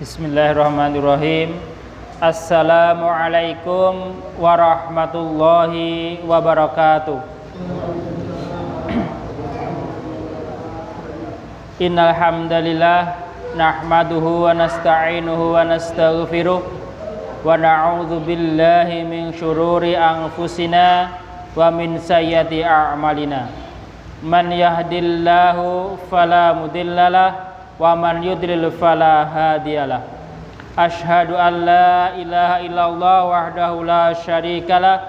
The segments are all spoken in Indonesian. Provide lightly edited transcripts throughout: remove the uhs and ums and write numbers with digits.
Bismillahirrahmanirrahim. Assalamualaikum warahmatullahi wabarakatuh. Innal hamdalillah nahmaduhu wa nasta'inuhu wa nastaghfiruh wa na'udzu billahi min syururi anfusina wa min sayyiati a'malina. Man yahdillahu fala mudhillalah wa man yudlil fala hadiyalah. Asyhadu an la ilaha illallah wahdahu la syarikalah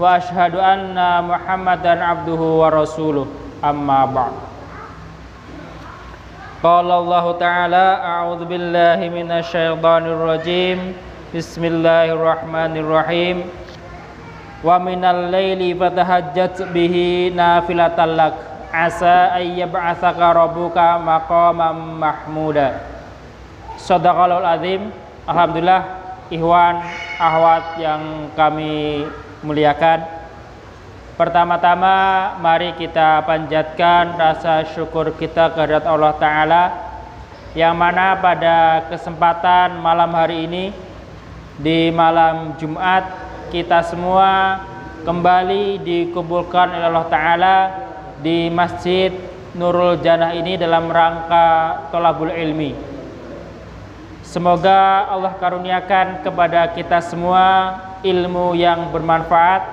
wa asyhadu anna Muhammadan abduhu wa rasuluh. Amma ba'd. Qala Allah Ta'ala a'udzu billahi minasyaitonir rajim. Bismillahirrahmanirrahim. Wa minal laili fatahajjat bihi nafilatan lak asa ayyab'atsaka rabbuka maqaman mahmuda. Shadaqallahul azim. Alhamdulillah, ikhwan akhwat yang kami muliakan, pertama-tama mari kita panjatkan rasa syukur kita kehadirat Allah Ta'ala, yang mana pada kesempatan malam hari ini, di malam Jumat, kita semua kembali dikumpulkan oleh Allah Ta'ala di Masjid Nurul Jannah ini dalam rangka thalabul ilmi. Semoga Allah karuniakan kepada kita semua ilmu yang bermanfaat,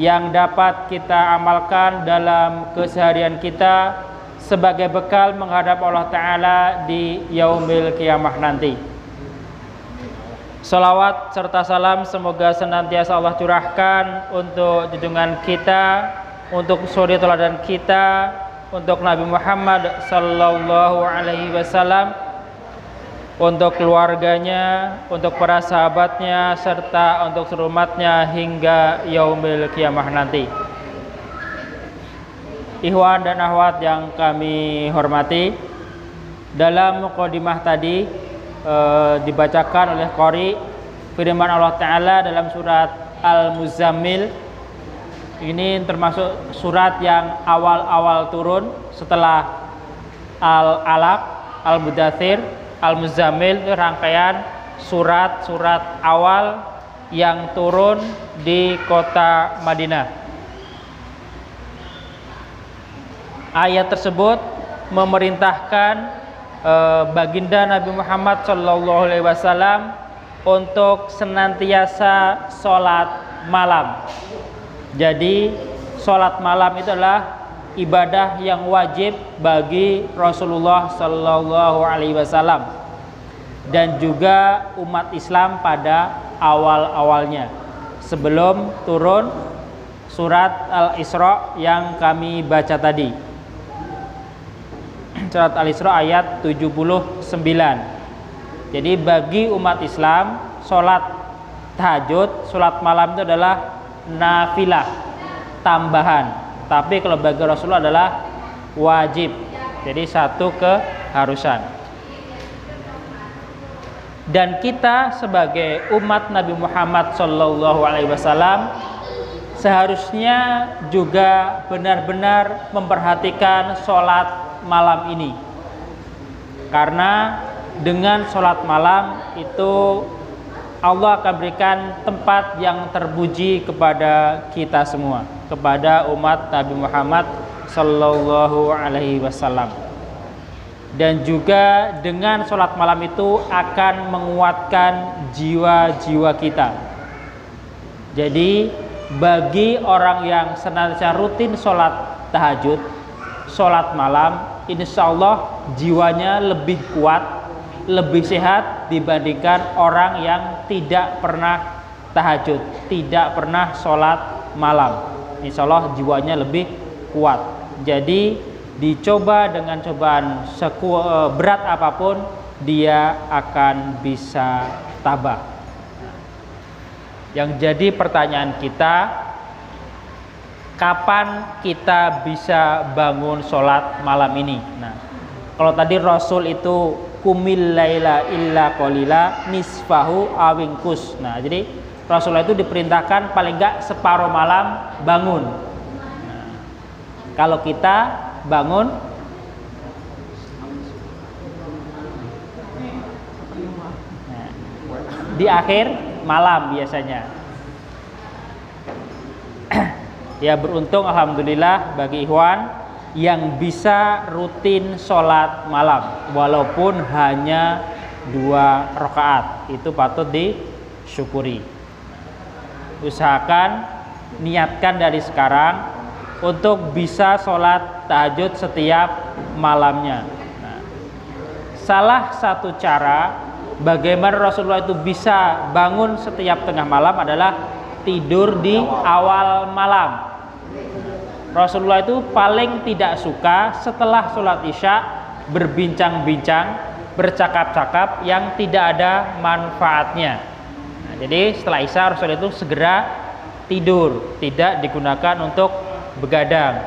yang dapat kita amalkan dalam keseharian kita sebagai bekal menghadap Allah Ta'ala di yaumil qiyamah nanti. Salawat serta salam semoga senantiasa Allah curahkan untuk junjungan kita, untuk suri teladan kita, untuk Nabi Muhammad sallallahu alaihi wasallam, untuk keluarganya, untuk para sahabatnya, serta untuk seluruh umatnya hingga yaumil qiyamah nanti. Ikhwan dan akhwat yang kami hormati, dalam mukadimah tadi dibacakan oleh qari firman Allah Ta'ala dalam surat Al-Muzammil. Ini termasuk surat yang awal-awal turun setelah Al-Alaq, Al-Mudaththir, Al-Muzammil. Rangkaian surat-surat awal yang turun di kota Madinah. Ayat tersebut memerintahkan baginda Nabi Muhammad SAW untuk senantiasa sholat malam. Jadi sholat malam itu adalah ibadah yang wajib bagi Rasulullah SAW dan juga umat Islam pada awal-awalnya, sebelum turun surat Al-Isra yang kami baca tadi. Surat Al-Isra ayat 79. Jadi bagi umat Islam, sholat tahajud, sholat malam itu adalah nafilah, tambahan. Tapi kalau bagi Rasulullah adalah wajib. Jadi satu keharusan. Dan kita sebagai umat Nabi Muhammad SAW seharusnya juga benar-benar memperhatikan sholat malam ini. Karena dengan sholat malam itu Allah akan berikan tempat yang terpuji kepada kita semua, kepada umat Nabi Muhammad sallallahu alaihi wasallam. Dan juga dengan sholat malam itu akan menguatkan jiwa-jiwa kita. Jadi bagi orang yang senantiasa rutin sholat tahajud, sholat malam, insya Allah jiwanya lebih kuat, lebih sehat dibandingkan orang yang tidak pernah tahajud, tidak pernah sholat malam. Insya Allah jiwanya lebih kuat. Jadi dicoba dengan cobaan berat apapun, dia akan bisa tabah. Yang jadi pertanyaan kita, kapan kita bisa bangun sholat malam ini? Nah, kalau tadi Rasul itu kumil laila illa qalila nisfahu awingkus. Nah, jadi Rasulullah itu diperintahkan paling enggak separuh malam bangun. Nah, kalau kita bangun di akhir malam biasanya. Ya beruntung alhamdulillah bagi ikhwan yang bisa rutin sholat malam walaupun hanya 2 rakaat, itu patut disyukuri. Usahakan niatkan dari sekarang untuk bisa sholat tahajud setiap malamnya. Nah, salah satu cara bagaimana Rasulullah itu bisa bangun setiap tengah malam adalah tidur di awal malam. Rasulullah itu paling tidak suka setelah sholat isya berbincang-bincang, bercakap-cakap yang tidak ada manfaatnya. Nah, jadi setelah isya Rasulullah itu segera tidur, tidak digunakan untuk begadang,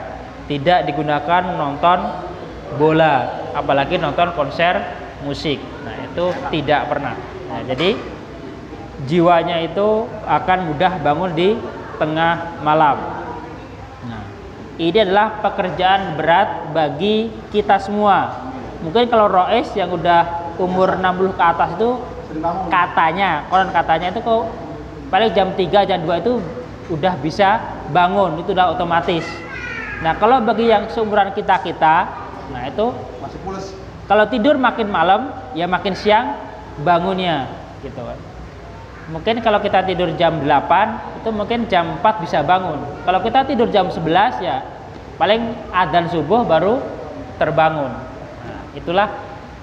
tidak digunakan nonton bola, apalagi nonton konser musik. Nah, itu tidak pernah. Nah, jadi jiwanya itu akan mudah bangun di tengah malam. Nah, ini adalah pekerjaan berat bagi kita semua. Mungkin kalau Rois yang udah umur 60 ke atas itu konon katanya itu kok paling jam 3 jam 2 itu udah bisa bangun, itu udah otomatis. Nah, kalau bagi yang seumuran kita, nah itu masih pules. Kalau tidur makin malam, ya makin siang bangunnya, gitu kan. Mungkin kalau kita tidur jam 8, itu mungkin jam 4 bisa bangun. Kalau kita tidur jam 11, ya paling adzan subuh baru terbangun. Nah, itulah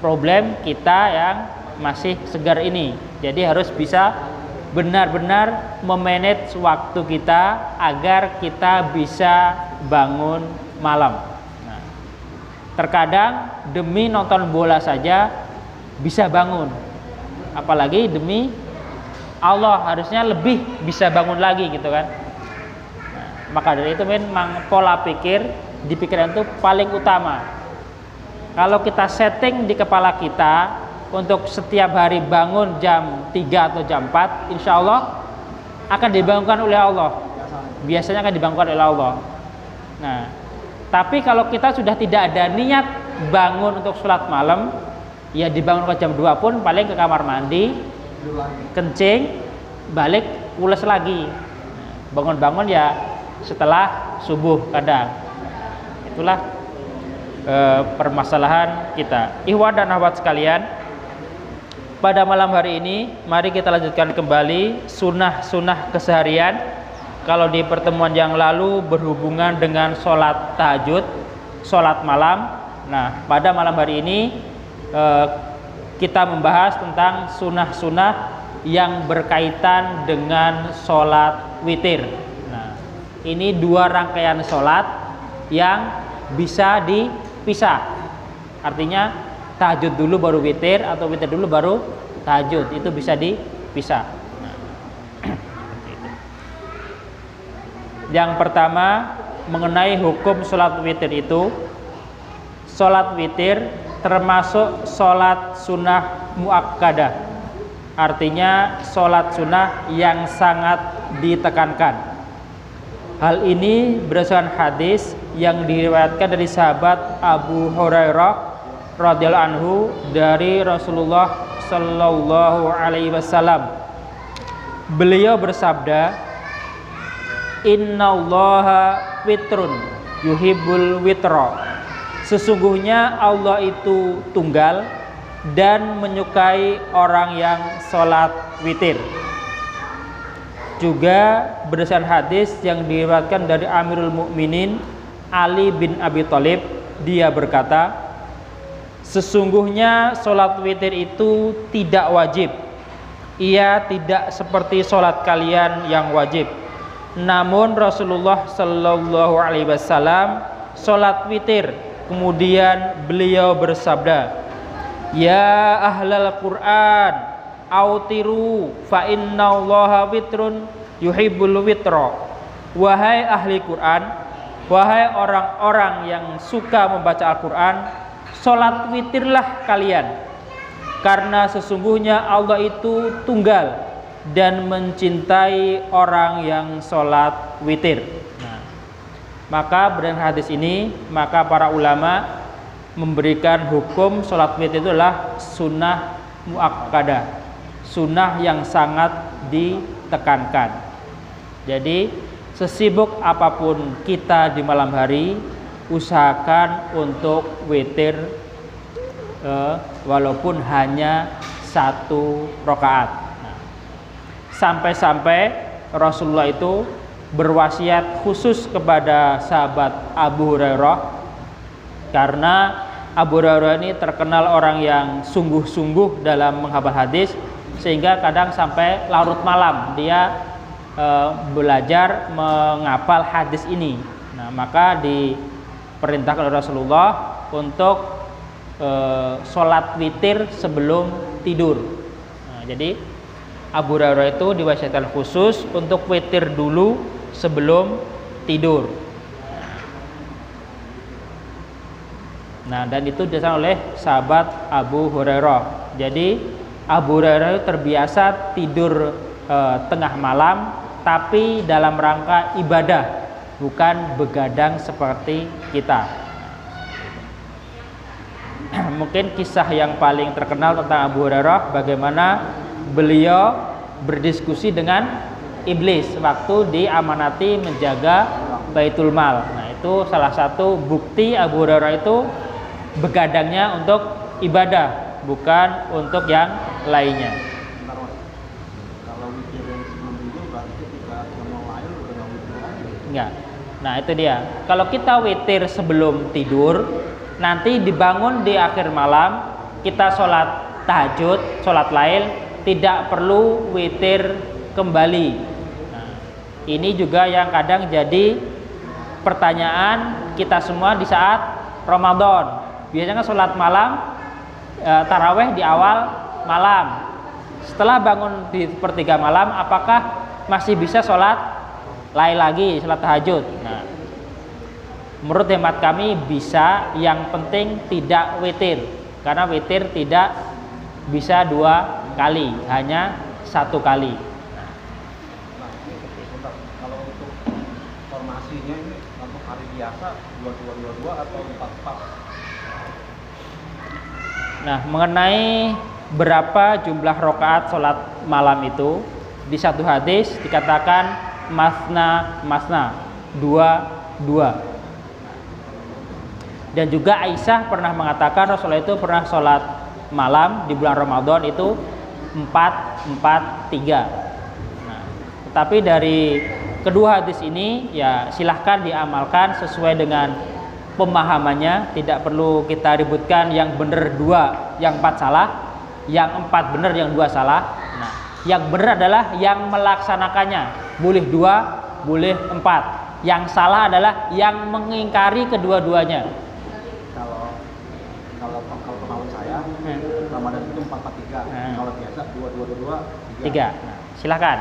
problem kita yang masih segar ini. Jadi harus bisa benar-benar memanage waktu kita agar kita bisa bangun malam. Nah, terkadang demi nonton bola saja bisa bangun, apalagi demi Allah harusnya lebih bisa bangun lagi gitu kan. Nah, maka dari itu memang pola pikir di pikiran itu paling utama. Kalau kita setting di kepala kita untuk setiap hari bangun jam 3 atau jam 4, insya Allah akan dibangunkan oleh Allah. Biasanya akan dibangunkan oleh Allah. Nah, tapi kalau kita sudah tidak ada niat bangun untuk sholat malam, ya dibangun ke jam 2 pun paling ke kamar mandi, kencing, balik, pules lagi. Bangun-bangun ya setelah subuh kadang. Itulah permasalahan kita. Ikhwan dan akhwat sekalian, pada malam hari ini mari kita lanjutkan kembali sunnah-sunnah keseharian. Kalau di pertemuan yang lalu berhubungan dengan sholat tahajud, sholat malam. Nah, pada malam hari ini kita membahas tentang sunnah-sunnah yang berkaitan dengan sholat witir. Nah, ini 2 rangkaian sholat yang bisa dipisah. Artinya tahajud dulu baru witir, atau witir dulu baru tahajud, itu bisa dipisah. Nah, yang pertama mengenai hukum sholat witir itu, sholat witir termasuk sholat sunnah muakkadah, artinya sholat sunnah yang sangat ditekankan. Hal ini berdasarkan hadis yang diriwayatkan dari sahabat Abu Hurairah radhiyallahu anhu dari Rasulullah sallallahu alaihi wasallam. Beliau bersabda, "Innallaha witrun yuhibbul witra." Sesungguhnya Allah itu tunggal dan menyukai orang yang sholat witir. Juga berdasarkan hadis yang diriwayatkan dari Amirul Mukminin Ali bin Abi Thalib, dia berkata, sesungguhnya sholat witir itu tidak wajib. Ia tidak seperti sholat kalian yang wajib. Namun Rasulullah Sallallahu Alaihi Wasallam sholat witir. Kemudian beliau bersabda, ya ahlal Quran, autiru fa innallaha witrun yuhibbul witra. Wahai ahli Quran, wahai orang-orang yang suka membaca Al-Quran, sholat witirlah kalian, karena sesungguhnya Allah itu tunggal dan mencintai orang yang sholat witir. Nah, maka berdasarkan hadis ini, maka para ulama memberikan hukum sholat witir itu adalah sunnah muakkadah, sunnah yang sangat ditekankan. Jadi sesibuk apapun kita di malam hari, usahakan untuk witir walaupun hanya 1 rakaat. Nah, sampai-sampai Rasulullah itu berwasiat khusus kepada sahabat Abu Hurairah, karena Abu Hurairah ini terkenal orang yang sungguh-sungguh dalam menghafal hadis, sehingga kadang sampai larut malam dia belajar menghafal hadis ini. Nah, maka diperintahkan oleh Rasulullah untuk sholat witir sebelum tidur. Nah, jadi Abu Hurairah itu diwasiatkan khusus untuk witir dulu sebelum tidur. Nah, dan itu dilakukan oleh sahabat Abu Hurairah. Jadi Abu Hurairah itu terbiasa tidur tengah malam, tapi dalam rangka ibadah, bukan begadang seperti kita. Mungkin kisah yang paling terkenal tentang Abu Hurairah, bagaimana beliau berdiskusi dengan iblis waktu diamanati menjaga Baitul Mal. Nah, itu salah satu bukti Abu Hurairah itu begadangnya untuk ibadah, bukan untuk yang lainnya. Kalau witir yang sebelum tidur berarti ketika mau lahir udah nggak witir lagi. Enggak. Nah, itu dia. Kalau kita witir sebelum tidur, nanti dibangun di akhir malam, kita sholat tahajud, sholat lail, tidak perlu witir kembali. Nah, ini juga yang kadang jadi pertanyaan kita semua di saat Ramadan. Biasanya sholat malam, taraweh di awal malam. Setelah bangun di sepertiga malam, apakah masih bisa sholat lain lagi, sholat tahajud? Nah, menurut hemat kami bisa, yang penting tidak witir. Karena witir tidak bisa 2 kali, hanya 1 kali. Nah, ini bentar. Kalau untuk formasinya ini untuk hari biasa 2222 atau 44? Nah, mengenai berapa jumlah rakaat sholat malam itu, di satu hadis dikatakan masna, 2. Dan juga Aisyah pernah mengatakan Rasulullah itu pernah sholat malam di bulan Ramadan itu 4-4-3. Nah, tetapi dari kedua hadis ini ya silahkan diamalkan sesuai dengan pemahamannya, tidak perlu kita ributkan yang benar 2, yang 4 salah, yang 4 benar, yang 2 salah. Nah, yang benar adalah yang melaksanakannya, boleh 2, boleh 4. Yang salah adalah yang mengingkari kedua-duanya. Kalau pemahaman saya, Ramadan itu 443. Kalau biasa 2222 3. Nah, silakan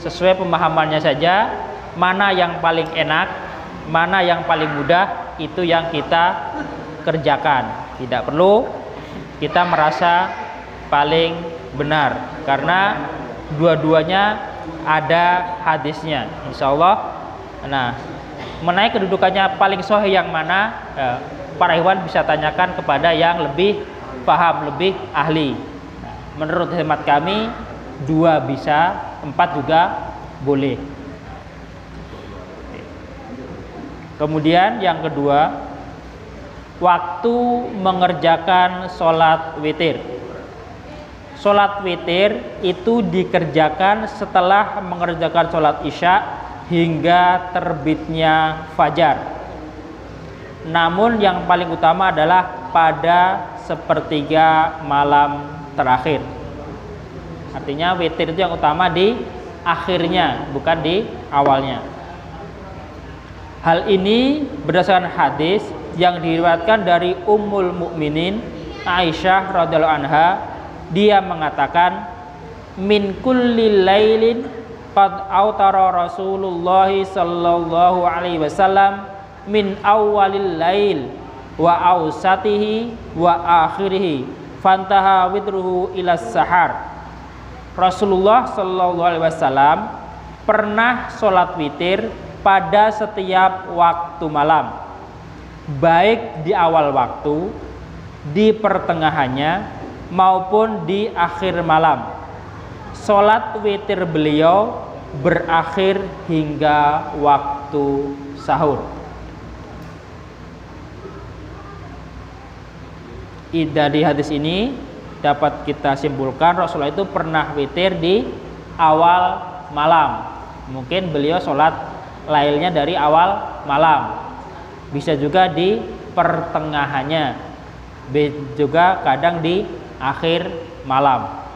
sesuai pemahamannya saja, mana yang paling enak, mana yang paling mudah, itu yang kita kerjakan. Tidak perlu kita merasa paling benar, karena dua-duanya ada hadisnya, insya Allah. Nah, mengenai kedudukannya paling sahih yang mana, para ikhwan bisa tanyakan kepada yang lebih paham, lebih ahli. Nah, menurut hemat kami 2 bisa, 4 juga boleh. Kemudian yang kedua, waktu mengerjakan sholat witir. Sholat witir itu dikerjakan setelah mengerjakan sholat isya hingga terbitnya fajar. Namun yang paling utama adalah pada sepertiga malam terakhir. Artinya witir itu yang utama di akhirnya, bukan di awalnya. Hal ini berdasarkan hadis yang diriwayatkan dari Ummul Mukminin Aisyah radhiyallahu anha. Dia mengatakan, min kulli lailin qad autara Rasulullah sallallahu alaihi wasallam min awalil lail wa ausatihi wa akhirih fantaha witruhu ila sahar. Rasulullah sallallahu alaihi wasallam pernah sholat witir pada setiap waktu malam, baik di awal waktu, di pertengahannya, maupun di akhir malam. sholat witir beliau berakhir hingga waktu sahur. Dari hadis ini dapat kita simpulkan Rasulullah itu pernah witir di awal malam. Mungkin beliau sholat lailnya dari awal malam, bisa juga di pertengahannya, juga kadang di akhir malam.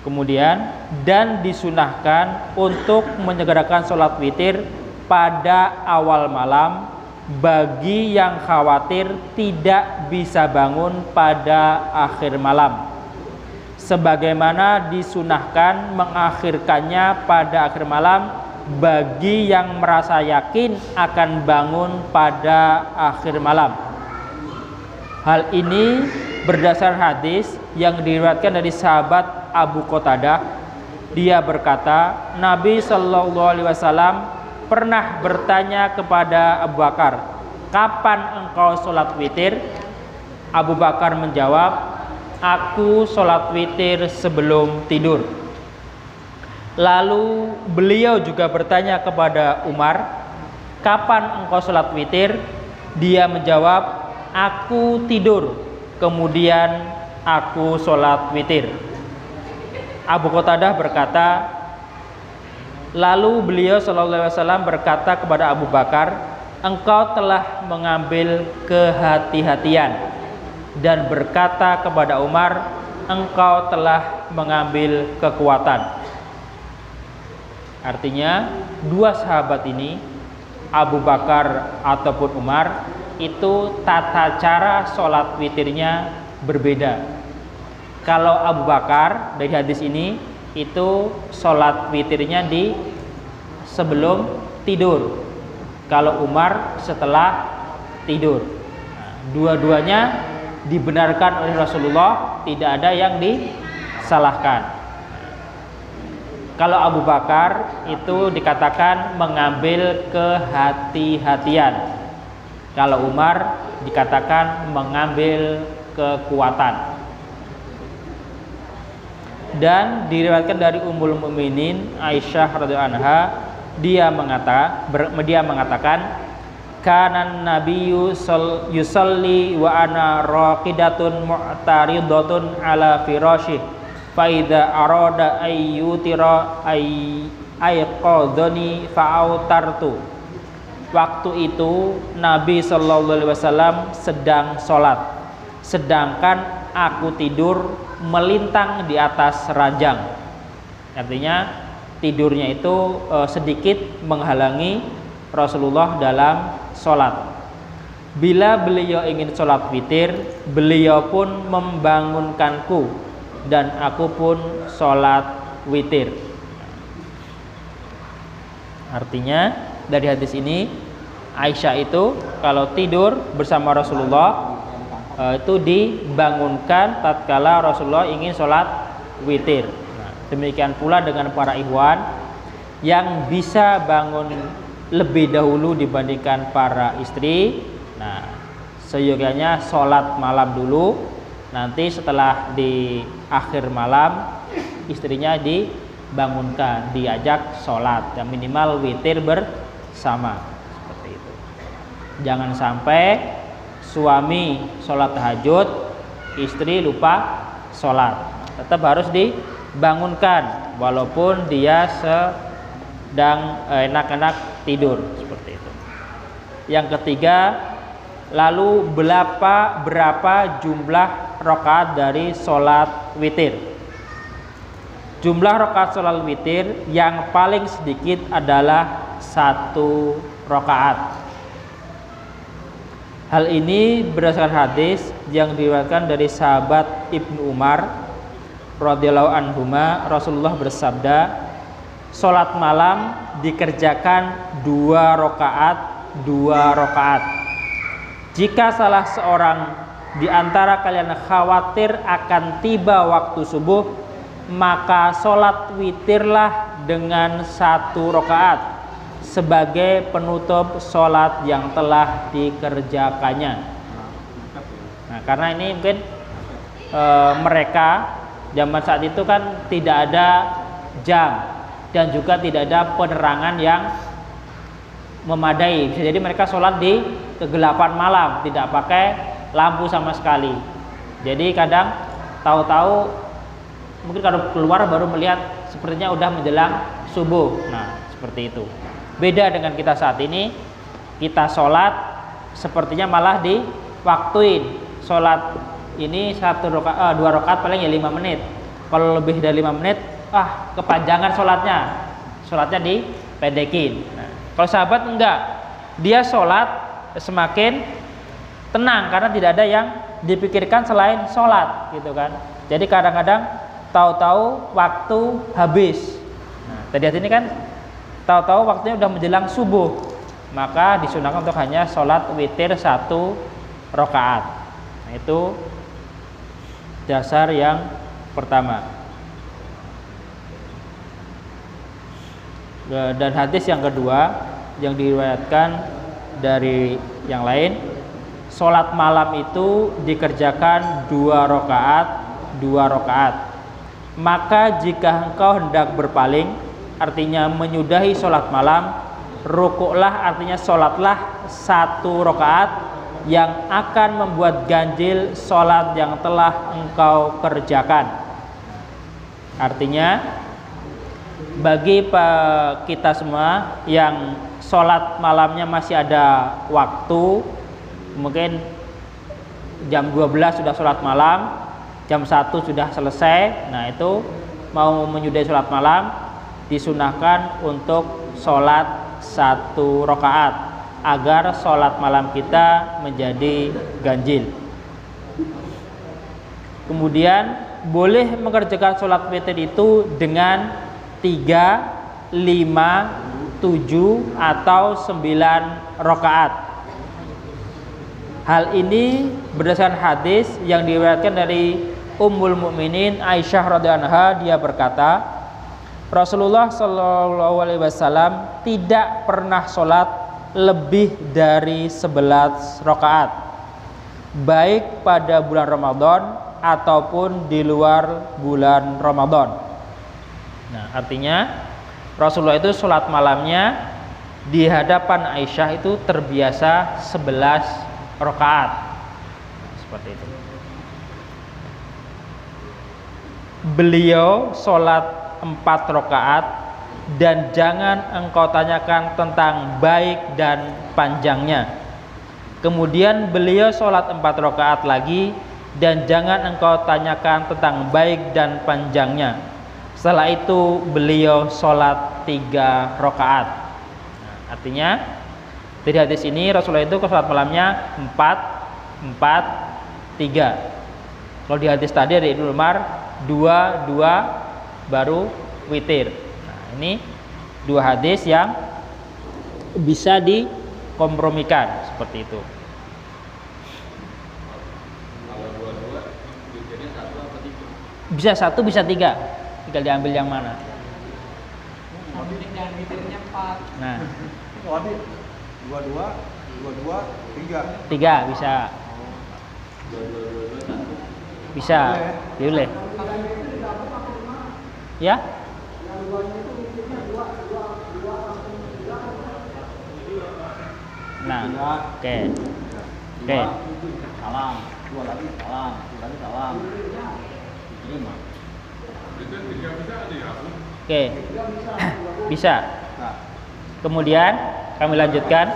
Kemudian dan disunahkan untuk menyegerakan sholat witir pada awal malam bagi yang khawatir tidak bisa bangun pada akhir malam, sebagaimana disunahkan mengakhirkannya pada akhir malam bagi yang merasa yakin akan bangun pada akhir malam. Hal ini berdasar hadis yang diriwayatkan dari sahabat Abu Qatadah. Dia berkata, Nabi Shallallahu Alaihi Wasallam pernah bertanya kepada Abu Bakar, kapan engkau sholat witir? Abu Bakar menjawab, aku sholat witir sebelum tidur. Lalu beliau juga bertanya kepada Umar, kapan engkau sholat witir? Dia menjawab, aku tidur, kemudian aku sholat witir. Abu Qatadah berkata, lalu beliau Shallallahu Alaihi Wasallam berkata kepada Abu Bakar, engkau telah mengambil kehati-hatian, dan berkata kepada Umar, engkau telah mengambil kekuatan. Artinya dua sahabat ini, Abu Bakar ataupun Umar, itu tata cara sholat witirnya berbeda. Kalau Abu Bakar dari hadis ini itu sholat witirnya di sebelum tidur, kalau Umar setelah tidur. Dua-duanya dibenarkan oleh Rasulullah, tidak ada yang disalahkan. Kalau Abu Bakar itu dikatakan mengambil kehati-hatian, kalau Umar dikatakan mengambil kekuatan. Dan diriwayatkan dari Ummul Mukminin Aisyah radhiyallahu anha, dia mengatakan kanan nabiyyu yusalli wa ana raqidatun mu'taridatun ala firashih fa idza arada ayyutira ayqadhani fa'autartu. Waktu itu Nabi Shallallahu Alaihi Wasallam sedang sholat, sedangkan aku tidur melintang di atas ranjang. Artinya tidurnya itu sedikit menghalangi Rasulullah dalam sholat. Bila beliau ingin sholat witir, beliau pun membangunkanku dan aku pun sholat witir. Artinya dari hadis ini Aisyah itu kalau tidur bersama Rasulullah itu dibangunkan tatkala Rasulullah ingin sholat witir. Nah, demikian pula dengan para ikhwan yang bisa bangun lebih dahulu dibandingkan para istri. Nah, seyogyanya sholat malam dulu, nanti setelah di akhir malam istrinya dibangunkan, diajak sholat, yang minimal witir bersama. Seperti itu. Jangan sampai suami sholat tahajud, istri lupa sholat. Tetap harus dibangunkan walaupun dia sedang enak-enak tidur. Seperti itu. Yang ketiga, lalu berapa jumlah rakaat dari sholat witir? Jumlah rakaat sholat witir yang paling sedikit adalah 1 rakaat. Hal ini berdasarkan hadis yang diriwayatkan dari sahabat Ibnu Umar radhiyallahu anhuma. Rasulullah bersabda, sholat malam dikerjakan 2 rakaat. Jika salah seorang di antara kalian khawatir akan tiba waktu subuh, maka sholat witirlah dengan 1 rakaat sebagai penutup sholat yang telah dikerjakannya. Nah, karena ini mungkin mereka Zaman saat itu kan tidak ada jam dan juga tidak ada penerangan yang memadai. Bisa jadi mereka sholat di kegelapan malam, tidak pakai lampu sama sekali. Jadi kadang tahu-tahu mungkin kalau keluar baru melihat sepertinya udah menjelang subuh. Nah, seperti itu. Beda dengan kita saat ini, kita sholat sepertinya malah diwaktuin. Sholat ini 2 rakaat paling ya 5 menit. Kalau lebih dari 5 menit, kepanjangan sholatnya dipendekin. Nah, kalau sahabat enggak, dia sholat semakin tenang karena tidak ada yang dipikirkan selain sholat, gitu kan. Jadi kadang-kadang tahu-tahu waktu habis. Nah, tadi ini kan tahu-tahu waktunya udah menjelang subuh, maka disunahkan untuk hanya sholat witir 1 rakaat. Nah, itu dasar yang pertama. Dan hadis yang kedua yang diriwayatkan dari yang lain, sholat malam itu dikerjakan 2 rakaat. Maka jika engkau hendak berpaling, artinya menyudahi sholat malam, rukuklah, artinya sholatlah 1 rakaat yang akan membuat ganjil sholat yang telah engkau kerjakan. Artinya bagi kita semua yang sholat malamnya masih ada waktu, mungkin jam 12 sudah sholat malam, jam 1 sudah selesai, nah itu mau menyudahi sholat malam, disunahkan untuk sholat 1 rakaat agar sholat malam kita menjadi ganjil. Kemudian boleh mengerjakan sholat witir itu dengan 3, 5, 7 atau 9 rakaat. Hal ini berdasarkan hadis yang diriwayatkan dari Ummul Mukminin Aisyah radhiyallahu anha. Dia berkata, Rasulullah Shallallahu alaihi wasallam tidak pernah sholat lebih dari 11 rakaat, baik pada bulan Ramadan ataupun di luar bulan Ramadan. Nah, artinya Rasulullah itu sholat malamnya di hadapan Aisyah itu terbiasa 11 rakaat. Seperti itu. Beliau sholat 4 rakaat dan jangan engkau tanyakan tentang baik dan panjangnya. Kemudian beliau sholat 4 rakaat lagi dan jangan engkau tanyakan tentang baik dan panjangnya. Setelah itu beliau sholat 3 rakaat. Nah, artinya dari hadis ini Rasulullah itu sholat malamnya 4, 3. Kalau di hadis tadi ada Ibnu Umar 2, 2 baru witir. Nah, ini 2 hadis yang bisa dikompromikan seperti itu. Kalau 2 witirnya 1 apa 3? Bisa 1 bisa 3. Tinggal diambil yang mana. Dan witirnya 4. Nah, 2, 2, 3. 3 bisa. Bisa. Boleh. Ya? Nah, oke. Oke. Salam, 2 lagi salam, 2 lagi salam. 5. Oke. Bisa. Kemudian kami lanjutkan.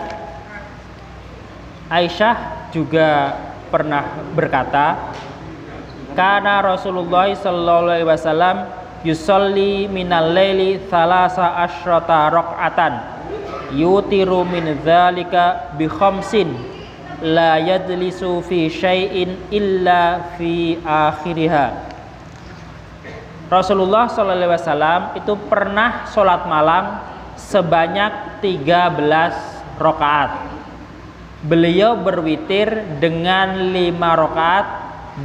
Aisyah juga pernah berkata, kana Rasulullah sallallahu alaihi wasallam yusolli minal laili 13 rakaatan yutiru min dzalika bi khamsin la yajlisu fi syai'in illa fi akhiriha. Rasulullah sallallahu alaihi wasallam itu pernah sholat malam sebanyak 13 rakaat. Beliau berwitir dengan 5 rakaat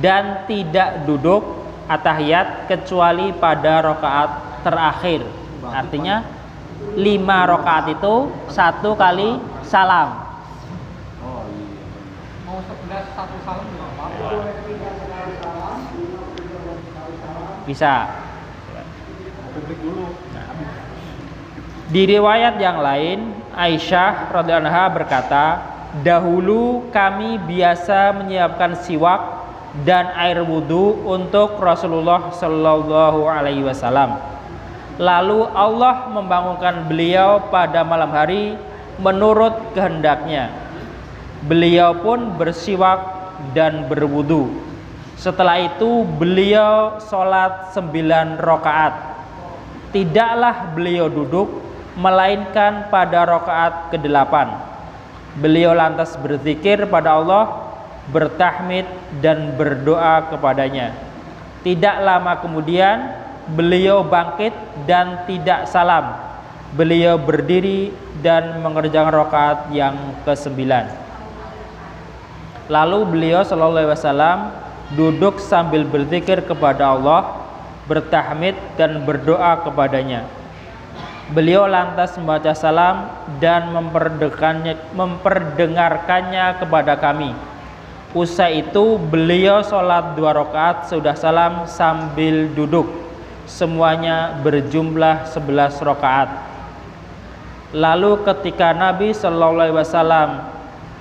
dan tidak duduk atahiyat kecuali pada rakaat terakhir. Artinya 5 rakaat itu 1 kali salam. Oh iya. Mau 11 1 salam juga apa-apa. bisa. Publik dulu. Di riwayat yang lain, Aisyah radhiyallahu anha berkata, dahulu kami biasa menyiapkan siwak dan air wudhu untuk Rasulullah Shallallahu Alaihi Wasallam. Lalu Allah membangunkan beliau pada malam hari menurut kehendaknya. Beliau pun bersiwak dan berwudhu. Setelah itu beliau sholat 9 rakaat. Tidaklah beliau duduk melainkan pada rakaat ke-8. Beliau lantas berzikir pada Allah, bertahmid dan berdoa kepadanya. Tidak lama kemudian beliau bangkit dan tidak salam. Beliau berdiri dan mengerjakan rakaat yang ke-9. Lalu beliau sallallahu alaihi wasallam duduk sambil berzikir kepada Allah, bertahmid dan berdoa kepadanya. Beliau lantas membaca salam dan memperdengarkannya kepada kami. Usai itu beliau sholat 2 rakaat sudah salam sambil duduk. Semuanya berjumlah 11 rakaat. Lalu ketika Nabi Shallallahu Alaihi Wasallam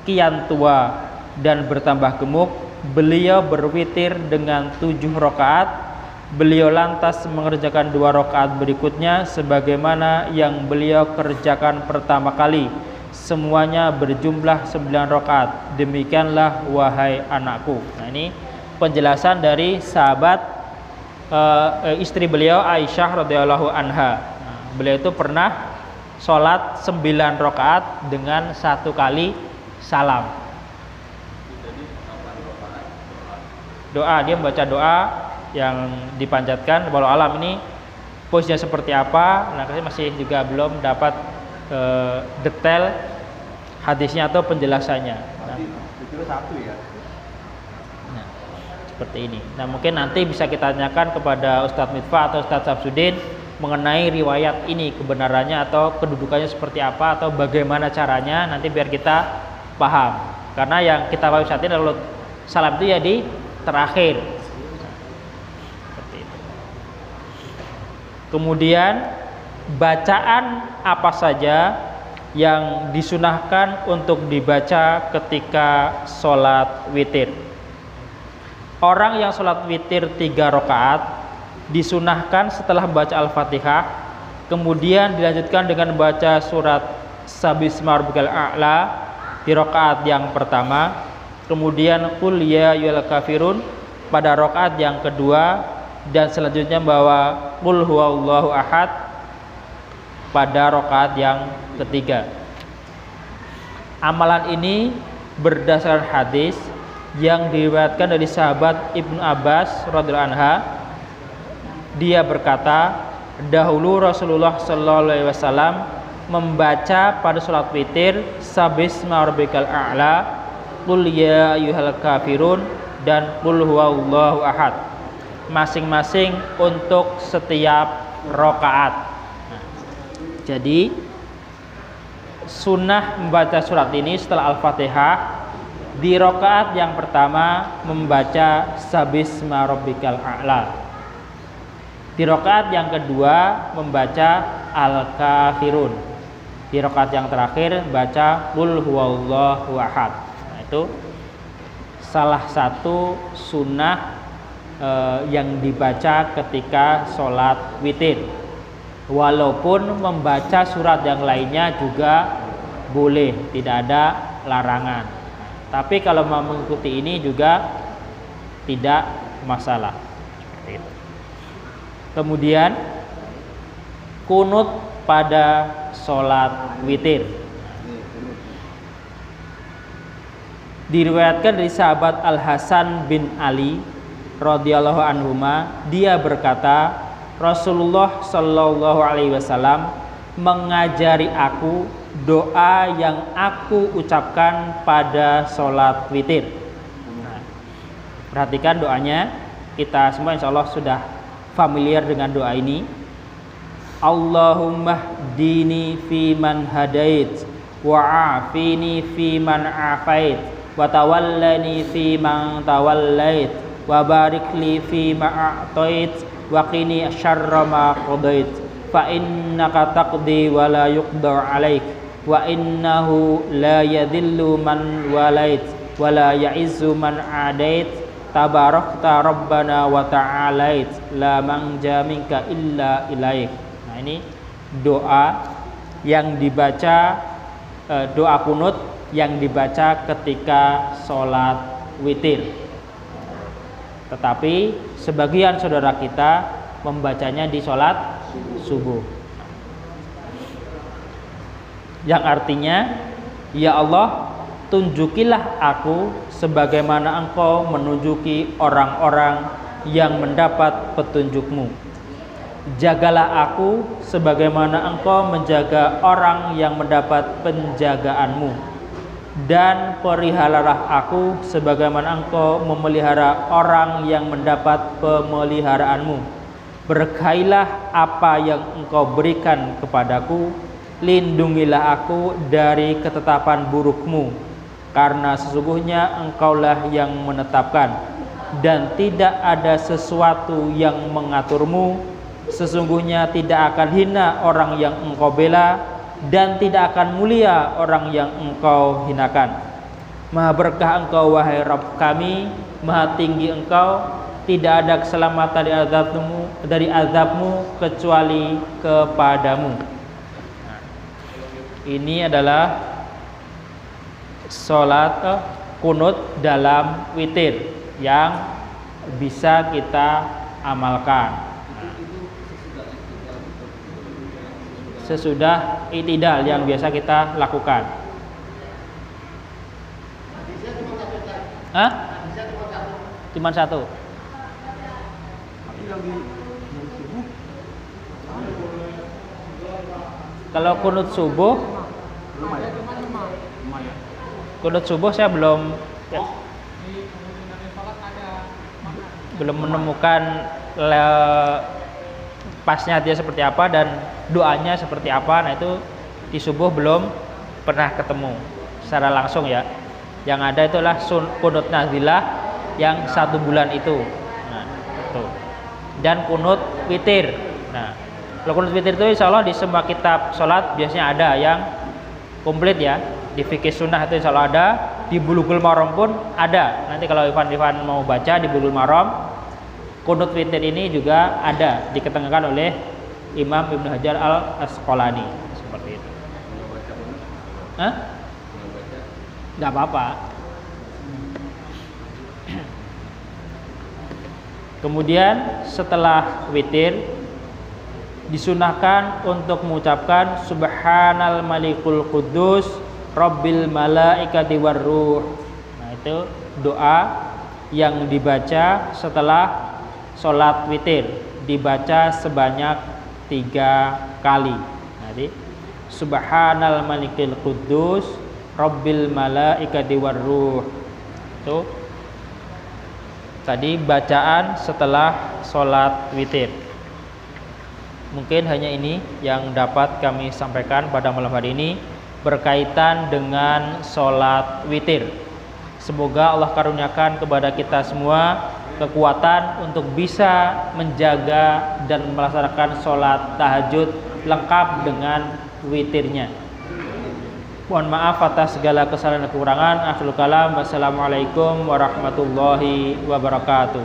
kian tua dan bertambah gemuk, beliau berwitir dengan 7 rakaat. Beliau lantas mengerjakan 2 rakaat berikutnya sebagaimana yang beliau kerjakan pertama kali. Semuanya berjumlah 9 rakaat. Demikianlah wahai anakku. Nah, ini penjelasan dari sahabat istri beliau Aisyah radhiyallahu anha. Nah, beliau itu pernah sholat 9 rakaat dengan 1 kali salam. Doa, dia membaca doa yang dipanjatkan. Walau alam ini posisinya seperti apa, nah saya masih juga belum dapat detail hadisnya atau penjelasannya. Itu satu ya. Nah, seperti ini. Nah, mungkin nanti bisa kita tanyakan kepada Ustadz Mitfa atau Ustadz Samsudin mengenai riwayat ini, kebenarannya atau kedudukannya seperti apa atau bagaimana caranya, nanti biar kita paham. Karena yang kita paham saat ini kalau salam itu ya di terakhir. Kemudian bacaan apa saja yang disunahkan untuk dibaca ketika sholat witir. Orang yang sholat witir 3 rakaat disunahkan setelah membaca Al-Fatihah, kemudian dilanjutkan dengan membaca surat Sabbihisma rabbikal a'la di rakaat yang pertama, kemudian Qul ya ayyuhal kafirun pada rakaat yang kedua, dan selanjutnya membawa Qul huwallahu ahad pada rakaat yang ketiga. Amalan ini berdasarkan hadis yang diriwayatkan dari sahabat Ibnu Abbas radhiyallahu anha. Dia berkata, dahulu Rasulullah sallallahu alaihi wasallam membaca pada sholat witir Sabbihisma rabbikal a'la, Qul ya ayyuhal kafirun dan Qul huwallahu ahad, masing-masing untuk setiap rakaat. Nah, jadi sunnah membaca surat ini setelah Al-Fatihah. Di rakaat yang pertama membaca Sabbihisma rabbikal a'la. Di rakaat yang kedua membaca Al-Kafirun. Di rakaat yang terakhir baca Qul huwallahu ahad. Nah, itu salah satu sunnah yang dibaca ketika sholat witir. Walaupun membaca surat yang lainnya juga boleh, tidak ada larangan. Tapi kalau mau mengikuti ini juga tidak masalah. Seperti itu. Kemudian kunut pada sholat witir. Diriwayatkan dari sahabat Al Hasan bin Ali radhiyallahu anhuma, dia berkata, Rasulullah sallallahu alaihi wasallam mengajari aku doa yang aku ucapkan pada sholat witir. Nah, perhatikan doanya. Kita semua insya Allah sudah familiar dengan doa ini. Allahumma hdini fi man hadait, wa afini fi man afait, wa tawallani fi man tawallait, wa barik li fi ma a'tait, wa qini syarra ma qadait fa innaka taqdi wa la yuqda 'alaik wa innahu la yadhillu man walait wa la ya'izzu man 'adait tabarakta rabbana wa ta'alait la manja minka illa ilaik. Nah, ini doa yang dibaca, doa kunut yang dibaca ketika sholat witir. Tetapi sebagian saudara kita membacanya di sholat subuh, yang artinya, ya Allah, tunjukilah aku sebagaimana Engkau menunjuki orang-orang yang mendapat petunjukmu. Jagalah aku sebagaimana Engkau menjaga orang yang mendapat penjagaanmu. Dan peliharalah aku sebagaimana Engkau memelihara orang yang mendapat pemeliharaanmu. Berkailah apa yang Engkau berikan kepadaku. Lindungilah aku dari ketetapan burukmu, karena sesungguhnya Engkaulah yang menetapkan, dan tidak ada sesuatu yang mengaturmu. Sesungguhnya tidak akan hina orang yang Engkau bela, dan tidak akan mulia orang yang Engkau hinakan. Maha berkah Engkau wahai Rabb kami, maha tinggi Engkau, tidak ada keselamatan dari azabmu kecuali kepadamu. Ini adalah sholat kunut dalam witir yang bisa kita amalkan sesudah i'tidal yang biasa kita lakukan. Hah? Cuma satu. Kalau kunut subuh, kunut subuh saya belum menemukan pasnya dia seperti apa dan doanya seperti apa. Nah, itu di subuh belum pernah ketemu secara langsung ya. Yang ada itulah kunut nazilah yang 1 bulan itu. Nah, itu. Dan kunut witir. Nah, kalau kunut witir itu insya Allah di semua kitab sholat biasanya ada yang komplit ya. Di fikih sunnah itu insya Allah ada. Di Bulughul Maram pun ada. Nanti kalau Ivan mau baca di Bulughul Maram, kunut witir ini juga ada, diketengahkan oleh Imam Ibnu Hajar Al-Asqalani seperti itu. Hah? Nggak apa-apa. Kemudian setelah witir disunahkan untuk mengucapkan Subhanal Malikul Quddus Rabbil Malaikati Warruh. Nah, itu doa yang dibaca setelah sholat witir, dibaca sebanyak 3 kali. Jadi Subhanal Malikul Quddus Rabbil Malaikati Warruh. Itu tadi bacaan setelah sholat witir. Mungkin hanya ini yang dapat kami sampaikan pada malam hari ini berkaitan dengan sholat witir. Semoga Allah karuniakan kepada kita semua kekuatan untuk bisa menjaga dan melaksanakan sholat tahajud lengkap dengan witirnya. Mohon maaf atas segala kesalahan dan kekurangan. Akhirul kalam. Wassalamualaikum warahmatullahi wabarakatuh.